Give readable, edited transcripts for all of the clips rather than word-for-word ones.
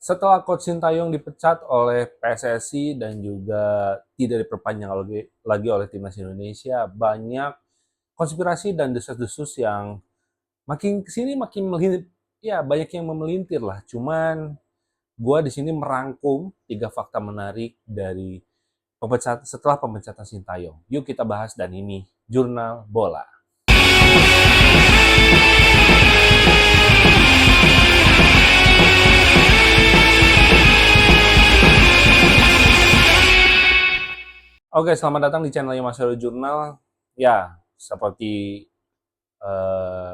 Setelah Coach Sintayong dipecat oleh PSSI dan juga tidak diperpanjang lagi oleh Timnas Indonesia, banyak konspirasi dan desas-desus yang makin kesini makin ya banyak yang memelintir lah. Cuman gua di sini merangkum 3 fakta menarik dari setelah pemecatan Sintayong. Yuk kita bahas dan ini Jurnal Bola. Oke, selamat datang di channelnya Mas Heru Jurnal. Ya, seperti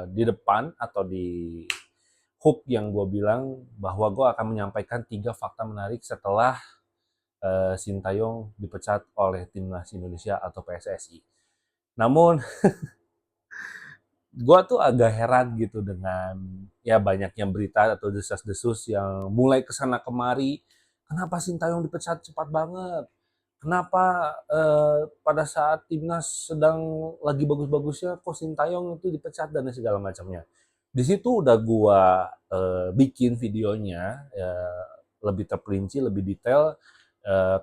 di depan atau di hook yang gue bilang bahwa gue akan menyampaikan 3 fakta menarik setelah Sintayong dipecat oleh Timnas Indonesia atau PSSI. Namun gue tuh agak heran gitu dengan ya banyaknya berita atau desas-desus yang mulai kesana kemari. Kenapa Sintayong dipecat cepat banget? Kenapa pada saat Timnas sedang lagi bagus-bagusnya kok Sintayong itu dipecat dan segala macamnya. Di situ udah gua bikin videonya lebih terperinci, lebih detail.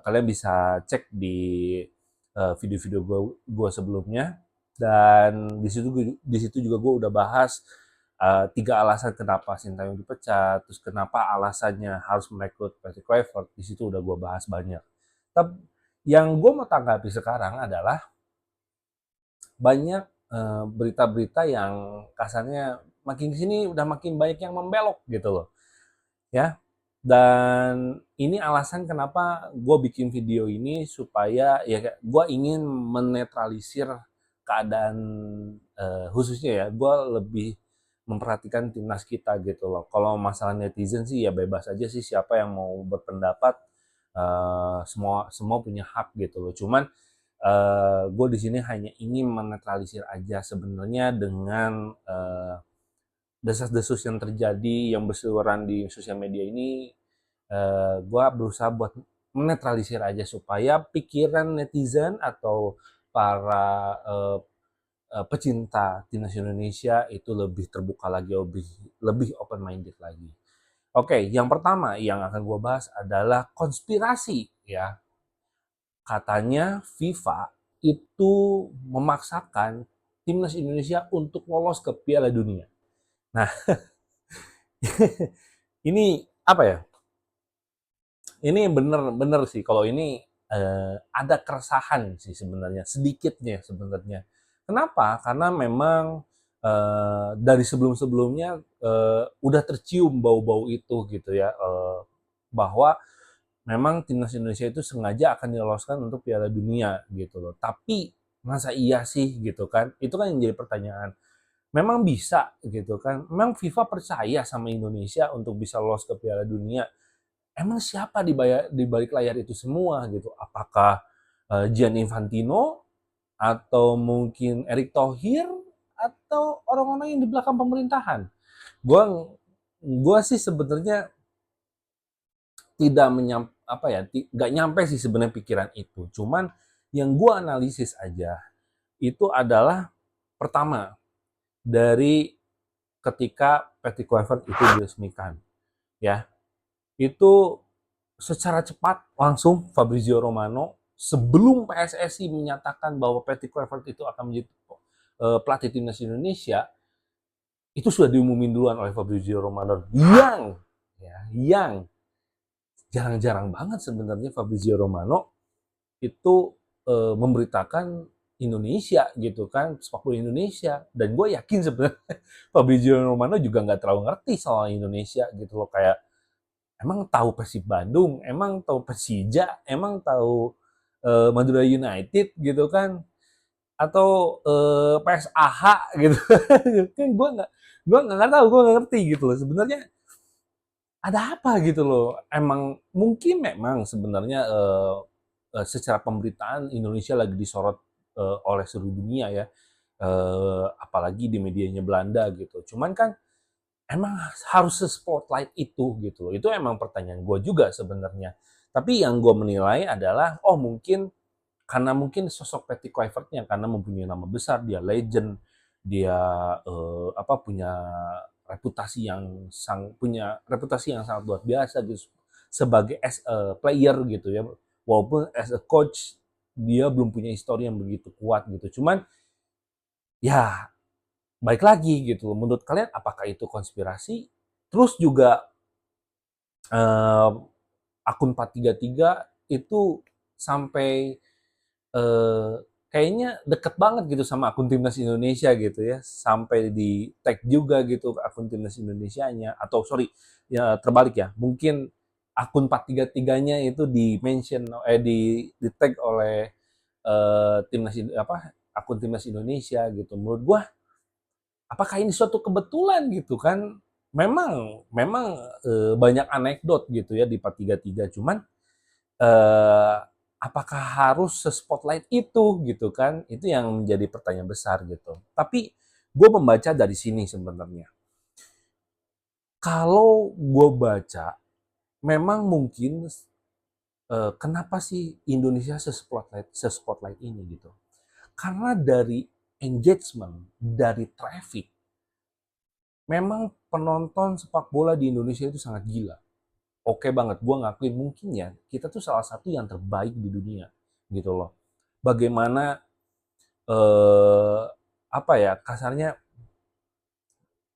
Kalian bisa cek di video-video gua sebelumnya dan di situ juga gua udah bahas 3 alasan kenapa Sintayong dipecat, terus kenapa alasannya harus merekrut Patrick Kluivert. Di situ udah gua bahas banyak. Tapi yang gue mau tanggapi sekarang adalah banyak berita-berita yang kasarnya makin kesini udah makin banyak yang membelok gitu loh, ya. Dan ini alasan kenapa gue bikin video ini supaya ya gue ingin menetralisir keadaan khususnya ya gue lebih memperhatikan timnas kita gitu loh. Kalau masalah netizen sih ya bebas aja sih siapa yang mau berpendapat, semua semua punya hak gitu loh. Cuman gue di sini hanya ingin menetralisir aja sebenarnya dengan desas-desus yang terjadi yang berseliweran di sosial media ini. Gue berusaha buat menetralisir aja supaya pikiran netizen atau para pecinta timnas Indonesia itu lebih terbuka lagi, lebih lebih open minded lagi. Oke, yang pertama yang akan gue bahas adalah konspirasi ya. Katanya FIFA itu memaksakan timnas Indonesia untuk lolos ke Piala Dunia. Nah, ini apa ya? Ini bener-bener sih kalau ini ada keresahan sih sebenarnya, sedikitnya sebenarnya. Kenapa? Karena memang dari sebelum-sebelumnya udah tercium bau-bau itu gitu ya, bahwa memang timnas Indonesia itu sengaja akan diloloskan untuk Piala Dunia gitu loh. Tapi masa iya sih gitu kan? Itu kan yang jadi pertanyaan. Memang bisa gitu kan? Memang FIFA percaya sama Indonesia untuk bisa lolos ke Piala Dunia. Emang siapa di balik layar itu semua gitu? Apakah Gianni Infantino atau mungkin Erick Thohir atau orang-orang yang di belakang pemerintahan? Gua gua sih sebenarnya tidak apa ya, nggak nyampe sih sebenarnya pikiran itu. Cuman yang gue analisis aja itu adalah pertama dari ketika Patrick Kluivert itu diresmikan, ya itu secara cepat langsung Fabrizio Romano sebelum PSSI menyatakan bahwa Patrick Kluivert itu akan menjadi pelatih timnas Indonesia itu sudah diumumin duluan oleh Fabrizio Romano yang jarang-jarang banget sebenarnya Fabrizio Romano itu memberitakan Indonesia gitu kan, sepak bola Indonesia. Dan gue yakin sebenarnya Fabrizio Romano juga nggak terlalu ngerti soal Indonesia gitu loh. Kayak emang tahu Persib Bandung, emang tahu Persija, emang tahu Madura United gitu kan, atau PSAH gitu kan gue nggak tahu, gue nggak ngerti gitu loh sebenarnya ada apa gitu loh. Emang mungkin memang sebenarnya secara pemberitaan Indonesia lagi disorot oleh seluruh dunia ya, apalagi di medianya Belanda gitu. Cuman kan emang harus se-spotlight itu gitu loh. Itu emang pertanyaan gue juga sebenarnya. Tapi yang gue menilai adalah, oh mungkin karena mungkin sosok Patrick Kluivert-nya karena mempunyai nama besar, dia legend, dia punya reputasi yang sangat luar biasa gitu sebagai as a player gitu ya. Walaupun as a coach dia belum punya histori yang begitu kuat gitu. Cuman ya baik lagi gitu. Menurut kalian apakah itu konspirasi? Terus juga eh, akun 433 itu sampai eh, kayaknya deket banget gitu sama akun timnas Indonesia gitu ya, sampai di tag juga gitu akun timnas Indonesianya, atau sorry ya terbalik ya, mungkin akun 433-nya itu di mention di tag oleh timnas apa akun timnas Indonesia gitu. Menurut gua apakah ini suatu kebetulan gitu kan? Memang memang banyak anekdot gitu ya di 433, cuman eh, apakah harus se-spotlight itu gitu kan? Itu yang menjadi pertanyaan besar gitu. Tapi gue membaca dari sini sebenarnya. Kalau gue baca, memang mungkin kenapa sih Indonesia se-spotlight ini gitu? Karena dari engagement, dari traffic, memang penonton sepak bola di Indonesia itu sangat gila. Oke banget, gue ngakuin mungkin ya kita tuh salah satu yang terbaik di dunia gitu loh. Bagaimana eh, apa ya kasarnya,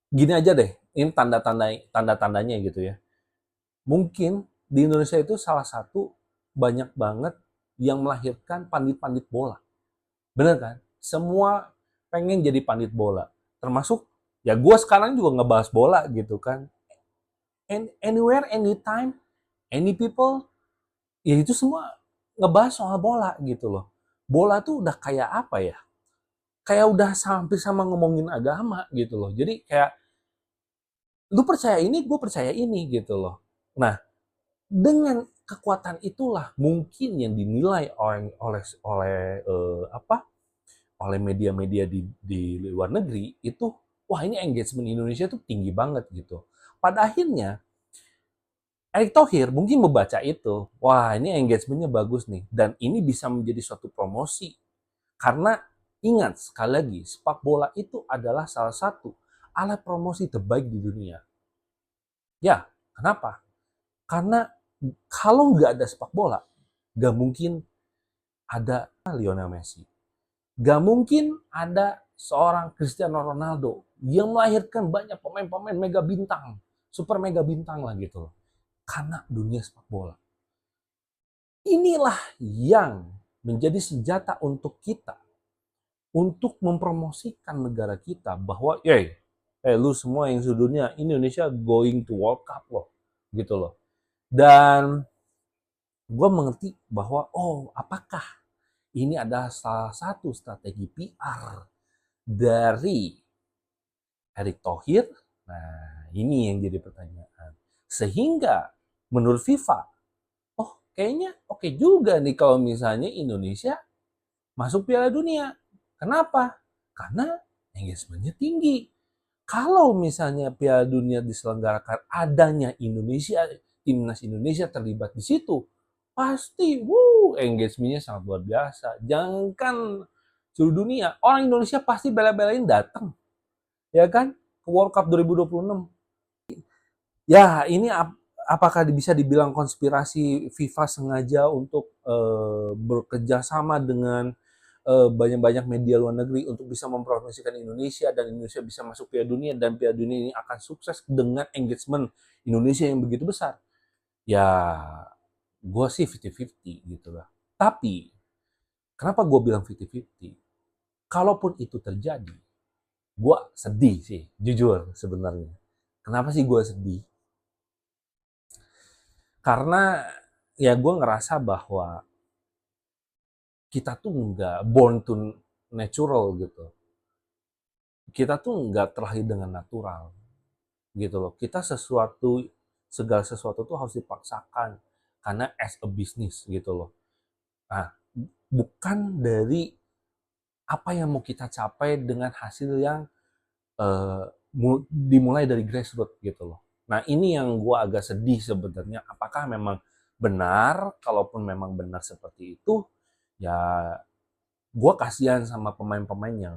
gini aja deh, ini tanda-tandanya gitu ya. Mungkin di Indonesia itu salah satu banyak banget yang melahirkan pandit-pandit bola. Bener kan? Semua pengen jadi pandit bola. Termasuk ya gue sekarang juga ngebahas bola gitu kan. Anywhere, anytime, any people, ya itu semua ngebahas soal bola gitu loh. Bola tuh udah kayak apa ya? Kayak udah hampir sama ngomongin agama gitu loh. Jadi kayak lu percaya ini, gue percaya ini gitu loh. Nah, dengan kekuatan itulah mungkin yang dinilai apa? Oleh media-media di luar negeri itu, wah ini engagement Indonesia tuh tinggi banget gitu. Pada akhirnya Erick Thohir mungkin membaca itu, wah ini engagementnya bagus nih, dan ini bisa menjadi suatu promosi. Karena ingat sekali lagi, sepak bola itu adalah salah satu alat promosi terbaik di dunia. Ya, kenapa? Karena kalau nggak ada sepak bola, nggak mungkin ada Lionel Messi. Nggak mungkin ada seorang Cristiano Ronaldo yang melahirkan banyak pemain-pemain mega bintang, super mega bintang lah gitu loh. Karena dunia sepak bola. Inilah yang menjadi senjata untuk kita untuk mempromosikan negara kita bahwa, lu semua yang sedunia Indonesia going to World Cup loh, gitu loh. Dan gue mengerti bahwa apakah ini adalah salah satu strategi PR dari Erick Thohir? Nah, ini yang jadi pertanyaan. Sehingga menurut FIFA, kayaknya oke juga nih kalau misalnya Indonesia masuk Piala Dunia. Kenapa? Karena engagementnya tinggi. Kalau misalnya Piala Dunia diselenggarakan adanya Indonesia, timnas Indonesia terlibat di situ, pasti engagementnya sangat luar biasa. Jangankan seluruh dunia, orang Indonesia pasti bela-belain datang, ya kan? Ke World Cup 2026. Ya, ini apakah bisa dibilang konspirasi FIFA sengaja untuk bekerja sama dengan banyak-banyak media luar negeri untuk bisa mempromosikan Indonesia, dan Indonesia bisa masuk Piala Dunia, dan Piala Dunia ini akan sukses dengan engagement Indonesia yang begitu besar. Ya, gue sih 50-50 gitu lah. Tapi, kenapa gue bilang 50-50? Kalaupun itu terjadi, gue sedih sih, jujur sebenarnya. Kenapa sih gue sedih? Karena ya gue ngerasa bahwa kita tuh nggak born to natural gitu. Kita tuh nggak terlahir dengan natural gitu loh. Kita segala sesuatu tuh harus dipaksakan karena as a business gitu loh. Nah, bukan dari apa yang mau kita capai dengan hasil yang eh, dimulai dari grassroots gitu loh. Nah, ini yang gue agak sedih sebenarnya. Apakah memang benar? Kalaupun memang benar seperti itu, ya gue kasihan sama pemain-pemain yang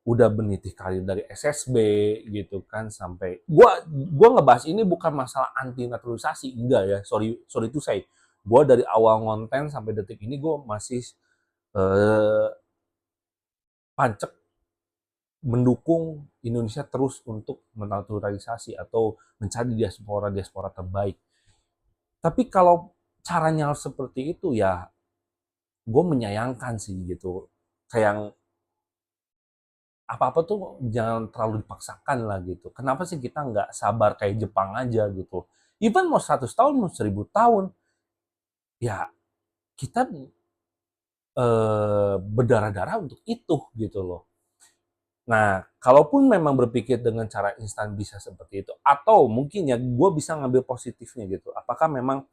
udah meniti karir dari SSB gitu kan, sampai gua ngebahas ini bukan masalah anti naturalisasi, enggak ya, sorry sorry to say. Gua dari awal ngonten sampai detik ini gua masih eh, pancek mendukung Indonesia terus untuk menaturalisasi atau mencari diaspora-diaspora terbaik. Tapi kalau caranya seperti itu ya, gue menyayangkan sih gitu. Kayak apa-apa tuh jangan terlalu dipaksakan lah gitu. Kenapa sih kita nggak sabar kayak Jepang aja gitu? Even mau 100 tahun, mau 1000 tahun, ya kita berdarah-darah untuk itu gitu loh. Nah, kalaupun memang berpikir dengan cara instan bisa seperti itu, atau mungkin ya gue bisa ngambil positifnya gitu. Apakah memang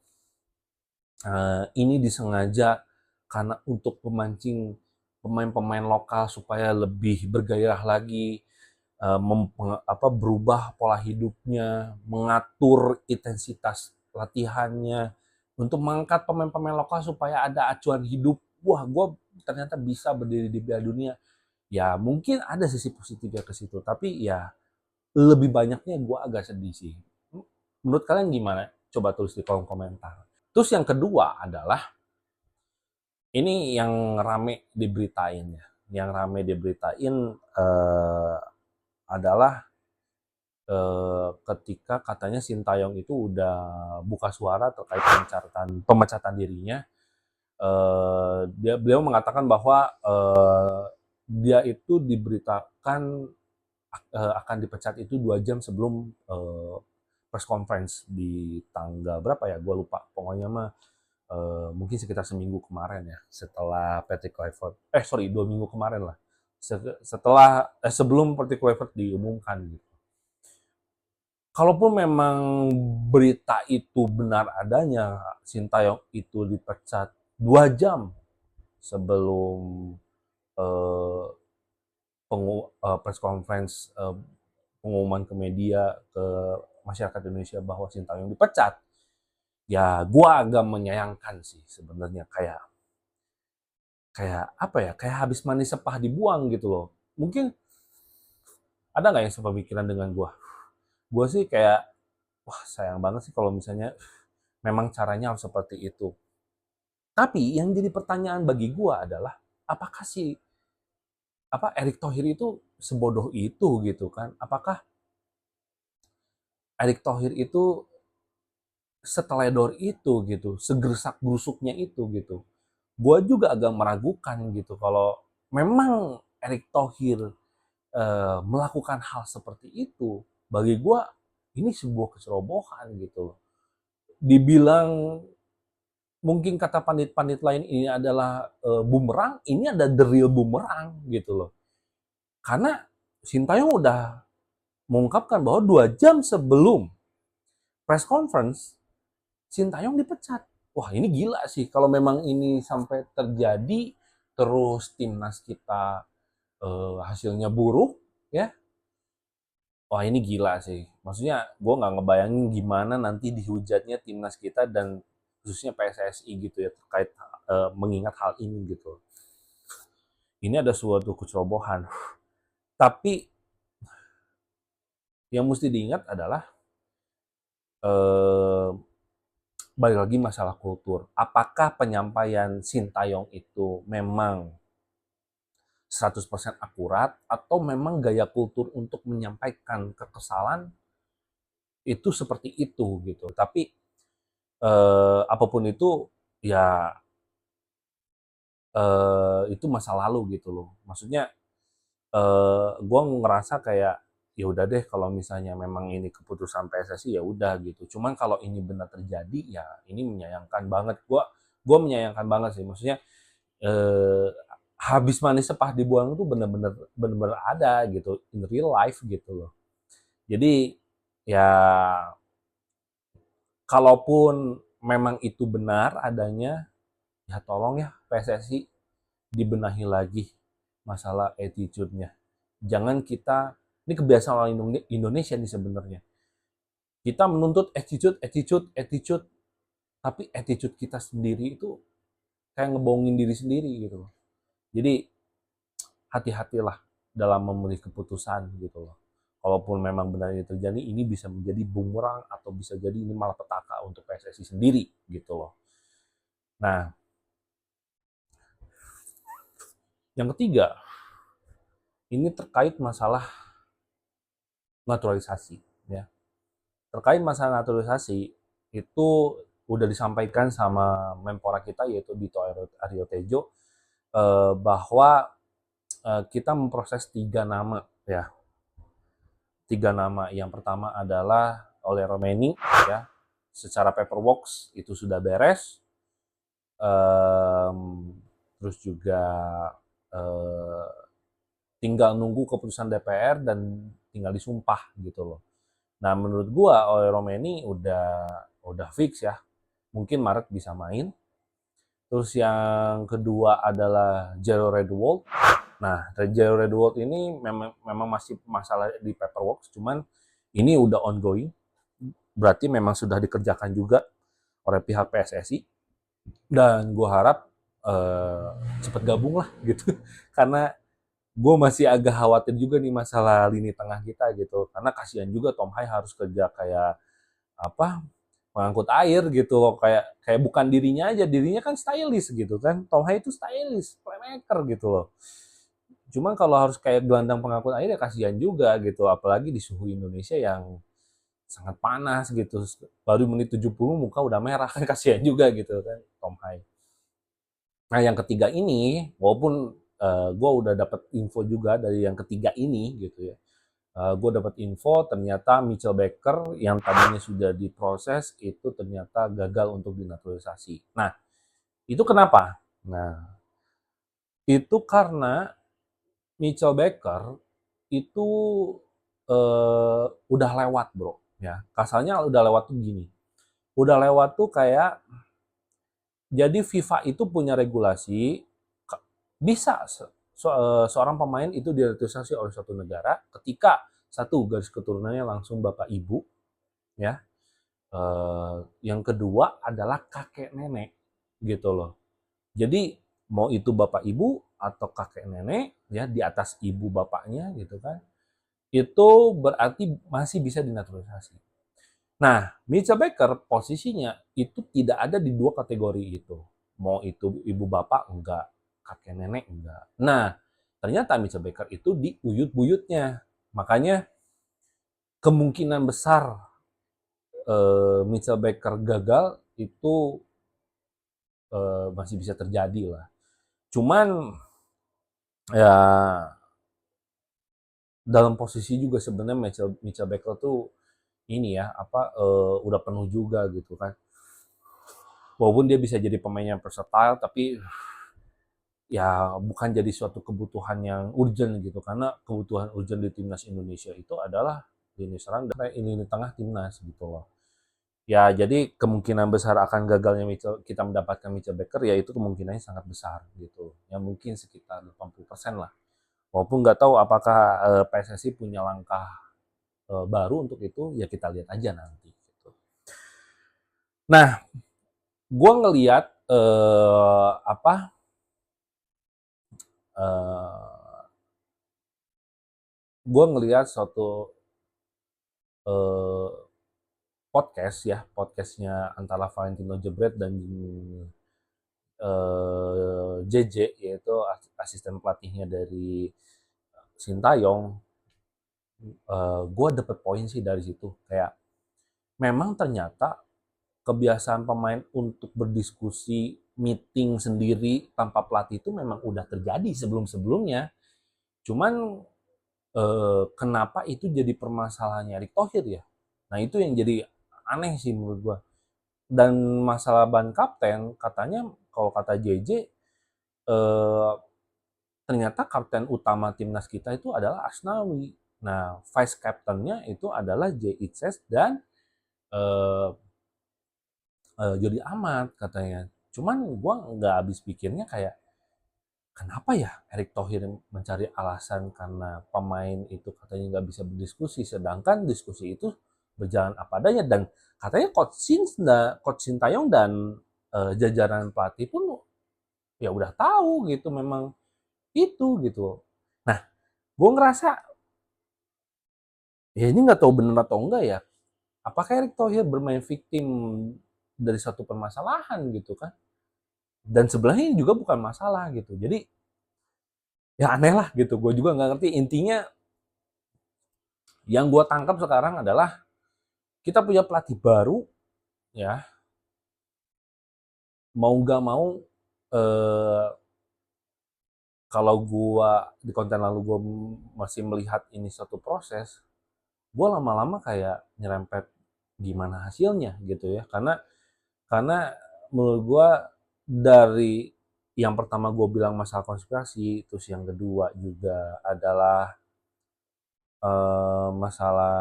ini disengaja karena untuk memancing pemain-pemain lokal supaya lebih bergairah lagi, berubah pola hidupnya, mengatur intensitas latihannya, untuk mengangkat pemain-pemain lokal supaya ada acuan hidup. Wah, gue ternyata bisa berdiri di Piala Dunia. Ya mungkin ada sisi positifnya ke situ, tapi ya lebih banyaknya gue agak sedih sih. Menurut kalian gimana? Coba tulis di kolom komentar. Terus yang kedua adalah, ini yang rame diberitain ya. Yang rame diberitain adalah ketika katanya Sintayong itu udah buka suara terkait pemecatan dirinya. Beliau mengatakan bahwa dia itu diberitakan akan dipecat itu 2 jam sebelum press conference di tanggal berapa ya? Gue lupa. Pokoknya mah mungkin sekitar seminggu kemarin ya, setelah Patrick Kluivert, 2 minggu kemarin lah, sebelum Patrick Kluivert diumumkan gitu. Kalaupun memang berita itu benar adanya, Sintayong itu dipecat 2 jam sebelum eh, press conference, pengumuman ke media, ke masyarakat Indonesia bahwa Sintayong dipecat, ya gua agak menyayangkan sih sebenarnya. Kayak kayak apa ya, kayak habis manis sepah dibuang gitu loh. Mungkin ada nggak yang sepemikiran dengan gua sih kayak, wah sayang banget sih kalau misalnya memang caranya harus seperti itu. Tapi yang jadi pertanyaan bagi gua adalah, apakah si Erick Thohir itu sebodoh itu gitu kan? Apakah Erick Thohir itu seteledor itu gitu, segersak gerusuknya itu gitu? Gua juga agak meragukan gitu kalau memang Erick Thohir melakukan hal seperti itu. Bagi gua ini sebuah kecerobohan gitu. Dibilang mungkin kata pandit-pandit lain ini adalah bumerang, ini ada the real bumerang gitu loh. Karena Sintayong udah mengungkapkan bahwa 2 jam sebelum press conference, Sintayong dipecat. Wah ini gila sih, kalau memang ini sampai terjadi, terus timnas kita hasilnya buruk, ya, wah ini gila sih. Maksudnya gue nggak ngebayangin gimana nanti dihujatnya timnas kita dan khususnya PSSI gitu ya, terkait mengingat hal ini gitu. Ini ada suatu kecerobohan. Tapi yang mesti diingat adalah eh, balik lagi masalah kultur. Apakah penyampaian Sintayong itu memang 100% akurat, atau memang gaya kultur untuk menyampaikan kekesalan itu seperti itu gitu. Tapi apapun itu ya itu masa lalu gitu loh. Maksudnya gue ngerasa kayak ya udah deh kalau misalnya memang ini keputusan PSSI ya udah gitu. Cuman kalau ini benar terjadi ya ini menyayangkan banget. Gue menyayangkan banget sih. Maksudnya eh, habis manis sepah dibuang itu bener-bener ada gitu in real life gitu loh. Jadi ya kalaupun memang itu benar adanya, ya tolong ya PSSI dibenahi lagi masalah attitude-nya. Jangan kita, ini kebiasaan orang Indonesia nih sebenarnya. Kita menuntut attitude, attitude, attitude, tapi attitude kita sendiri itu kayak ngebohongin diri sendiri gitu loh. Jadi hati-hatilah. dalam memilih keputusan gitu loh. Kalaupun memang benar ini terjadi, ini bisa menjadi bumerang atau bisa jadi ini malah petaka untuk PSSI sendiri gitu loh. Nah, yang ketiga, ini terkait masalah naturalisasi ya. Terkait masalah naturalisasi itu udah disampaikan sama Menpora kita yaitu Dito Aryo Tejo bahwa kita memproses 3 nama ya. 3 nama. Yang pertama adalah oleh Romeni ya. Secara paperwork itu sudah beres. Terus juga tinggal nunggu keputusan DPR dan tinggal disumpah gitu loh. Nah menurut gua oleh Romeni udah fix ya. Mungkin Maret bisa main. Terus yang kedua adalah Jero Redwold. Nah, Jero Redwold ini memang masih masalah di paperwork, cuman ini udah ongoing. Berarti memang sudah dikerjakan juga oleh pihak PSSI. Dan gue harap cepat gabung lah gitu. Karena gue masih agak khawatir juga nih masalah lini tengah kita gitu. Karena kasihan juga Tom Hai harus kerja kayak apa mengangkut air gitu loh, kayak bukan dirinya kan stylist gitu kan. Tom Hai itu stylist, playmaker gitu loh. Cuman kalau harus kayak gelandang pengangkut air ya kasihan juga gitu, apalagi di suhu Indonesia yang sangat panas gitu. Baru menit 70 muka udah merah kan kasihan juga gitu kan Tom Hai. Nah, yang ketiga ini walaupun gue udah dapat info juga dari yang ketiga ini gitu ya. Gue dapat info ternyata Mitchell Baker yang tadinya sudah diproses itu ternyata gagal untuk dinaturalisasi. Nah, itu kenapa? Nah, itu karena Mitchell Baker itu udah lewat bro. Ya, kasarnya udah lewat tuh gini. Udah lewat tuh kayak jadi FIFA itu punya regulasi bisa seorang pemain itu dinaturalisasi oleh suatu negara ketika satu garis keturunannya langsung bapak ibu ya. Yang kedua adalah kakek nenek gitu loh. Jadi mau itu bapak ibu atau kakek nenek ya di atas ibu bapaknya gitu kan, itu berarti masih bisa dinaturalisasi. Nah, Mitchell Baker posisinya itu tidak ada di 2 kategori itu. Mau itu ibu bapak enggak, kakek nenek enggak. Nah, ternyata Mitchell Baker itu di uyut-buyutnya. Makanya kemungkinan besar Mitchell Baker gagal itu masih bisa terjadi lah. Cuman ya dalam posisi juga sebenarnya Mitchell Baker tuh ini ya udah penuh juga gitu kan. Walaupun dia bisa jadi pemain yang versatile tapi ya bukan jadi suatu kebutuhan yang urgent gitu karena kebutuhan urgent di timnas Indonesia itu adalah lini serang dan lini tengah timnas gitu loh. Ya, jadi kemungkinan besar akan gagalnya kita mendapatkan Mitchell Baker ya itu kemungkinannya sangat besar gitu. Ya mungkin sekitar 80% lah. Walaupun nggak tahu apakah PSSI punya langkah baru untuk itu, ya kita lihat aja nanti. Gitu. Nah, gue ngelihat gue ngelihat suatu eh, podcast ya, podcastnya antara Valentino Jebret dan JJ yaitu asisten pelatihnya dari Sintayong. Gue dapet poin sih dari situ kayak memang ternyata kebiasaan pemain untuk berdiskusi meeting sendiri tanpa pelatih itu memang udah terjadi sebelum-sebelumnya. Cuman kenapa itu jadi permasalahannya Erick Thohir ya? Nah itu yang jadi aneh sih menurut gue. Dan masalah ban kapten katanya kalau kata JJ ternyata kapten utama timnas kita itu adalah Asnawi. Nah vice captainnya itu adalah J. Itzes dan eh, Jody Amat katanya. Cuman gue nggak habis pikirnya kayak kenapa ya Erick Thohir mencari alasan karena pemain itu katanya nggak bisa berdiskusi, sedangkan diskusi itu berjalan apa adanya dan katanya Coach Sintayong dan jajaran pelatih pun ya udah tahu gitu memang itu gitu. Nah, Gue ngerasa, ya ini nggak tahu bener atau enggak ya, apakah Erick Thohir bermain victim dari satu permasalahan gitu kan? Dan sebelahnya juga bukan masalah gitu. Jadi ya aneh lah gitu. Gue juga nggak ngerti. Intinya yang gue tangkap sekarang adalah kita punya pelatih baru ya, mau nggak mau eh, kalau gue di konten lalu gue masih melihat ini satu proses, gue lama-lama kayak nyerempet gimana hasilnya gitu ya, karena menurut gue dari yang pertama gue bilang masalah konspirasi, terus yang kedua juga adalah masalah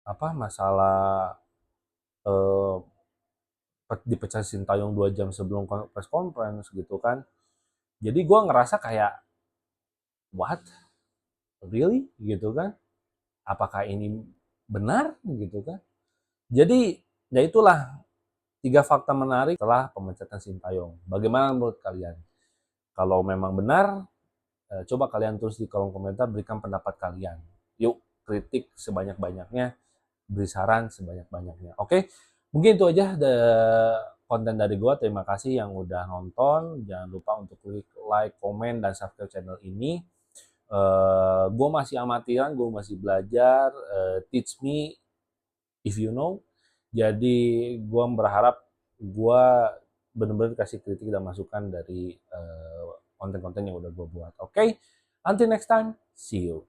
apa, masalah eh, dipecah Sintayong 2 jam sebelum press conference gitu kan. Jadi gue ngerasa kayak what, really gitu kan? Apakah ini benar gitu kan? Jadi ya itulah 3 fakta menarik setelah pemecatan Sintayong. Bagaimana menurut kalian? Kalau memang benar, coba kalian tulis di kolom komentar, berikan pendapat kalian. Yuk, kritik sebanyak-banyaknya, beri saran sebanyak-banyaknya. Oke, mungkin itu aja konten dari gue. Terima kasih yang udah nonton. Jangan lupa untuk klik like, komen, dan subscribe channel ini. Gue masih amatiran, gue masih belajar. Teach me if you know. Jadi gue berharap gue benar-benar kasih kritik dan masukan dari konten-konten yang udah gue buat. Oke, until next time, see you.